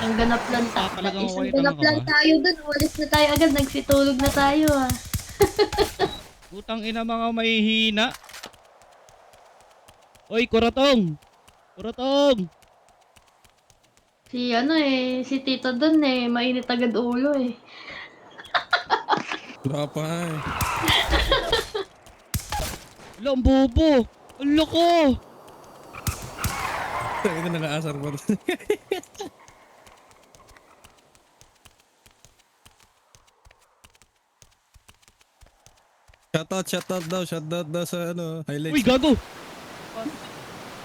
Ang ganap lang Talagang isang okay, tanga ganap ka lang ba? tayo dun. Umalis na tayo agad. Nagsitulog na tayo ah. Putang ina mga mahihina. Oy, kuratong! Kuratong! Si Tito dun mainit agad ulo eh. Wala pa nga eh. Wala, ang bobo! Ang loko! Ito na nakaasar pa. Shoutout daw sa ano, highlights. Uy, gago!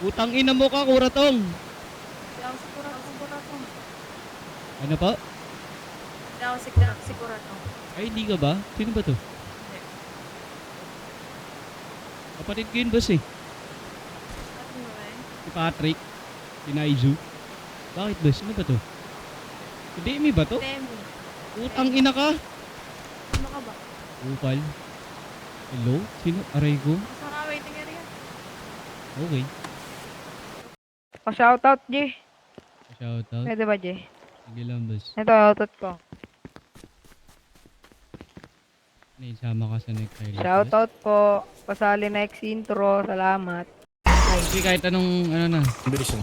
Putang ina mo ka, kuratong! Siguratong. Ano pa? Siguratong. Ay, hindi ka ba? Sino ba to? Hindi. Kapatid ko yun, boss eh. Ano ba eh? Si Patrick. Si Naizu. Bakit, boss? Ano ba to? Si Demi ba to? Demi. Putang ina ka! Ano ka ba? Upal. Hello? Sino? Aray ko? Sa ka waiting area. Okay. Pa-shoutout, G. Shoutout. Pwede ba, G? Sige lang, boss. Ito, shoutout ko. Naisama ka sa next highlight. Shoutout po. Pasali next intro. Salamat. Sige, kahit anong, ano na. Combination.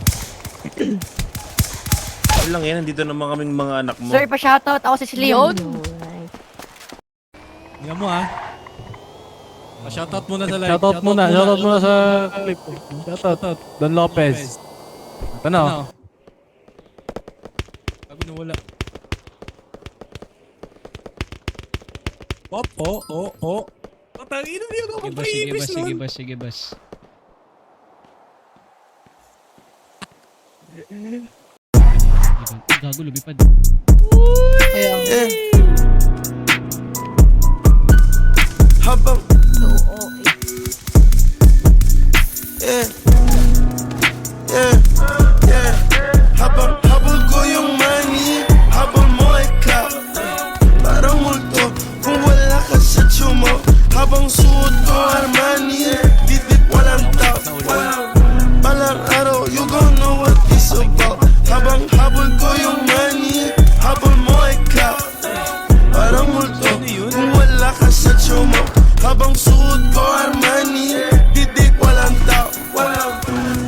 Ano lang yan, nandito naman kaming mga anak mo. Sir, pa-shoutout ako si Leon. Tingnan mo ah. Pa-shoutout muna sa live. Shoutout muna sa clip. Shoutout. Don Lopez. Ano? Sabi na wala. Oh. Patangin na yun ako Sige, boss. Sige, boss. Gago, lumipad. Habang yeah. Habang habol ko yung money, habol mo ay clout. Parang multo kung wala ka sa tsumo. Habang suot ko Armani, didip walang tao. Balang araw, you gon' know what this about. Habang habol ko yung money, habol mo ay clout. Parang multo kung wala ka sa tsumo. Habang suot ko Armani, didip walang tao.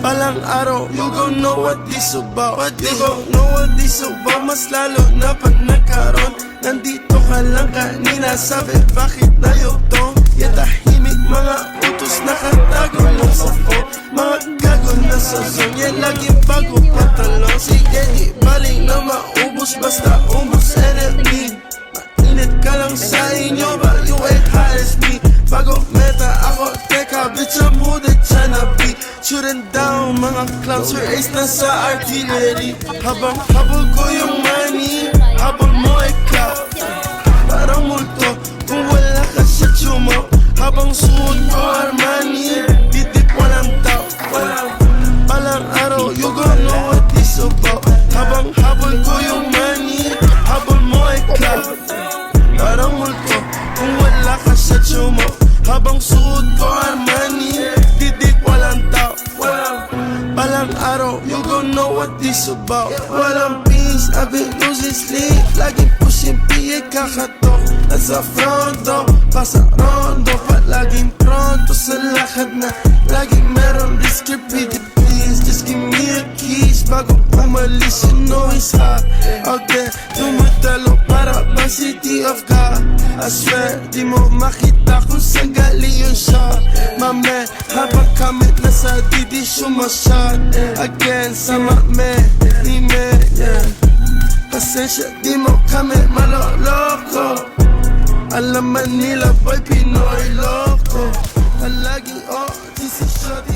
Balang araw, you gon' know what this about. You gon' know what this about. Mas lalo na pag nagkaroon. Nandito ka lang kanina, sabi bakit tayo to? Tahimik mga utos nakatago lang sa phone. Mga gago na sa zone, laging bago patalong. Sige di baling na maubos, basta ubos enemy. Mainit ka lang sa inyo, but you ain't hot as me. Bago meta ako, teka bitch I'm hooded Chanabi. Shooting down mga clowns, your ace na sa artillery. Habang habol ko yung money, habol mo ay clout. Parang multo kung wala ka sa tsumo. Habang suot ko Armani, didip walang tao. Balang araw, you gon' know what this about. Habang habol ko yung money, habol mo ay clout. Parang multo kung wala ka sa tsumo. Habang suot ko Armani, didip walang tao. Balang araw, you gon' know what this about. Walang peace, I've been losing sleep. Laging pushing PA kakatok. Nasa fronto, pasa rondo. Palaging pronto sa lakad na laging meron risky pretty please. Just give me a keys bago umalis. You know it's hot out there. Tumatalo para bang city of God. I swear, di mo makita kung saan galing yung shot. Mame, habang kami nasa didi sumasyat. Again, sama me, ni me, yeah. Pasensya, di mo kami maloloko. Alam man nila, boy, Pinoy loko. Palaging, oh, this is shorty.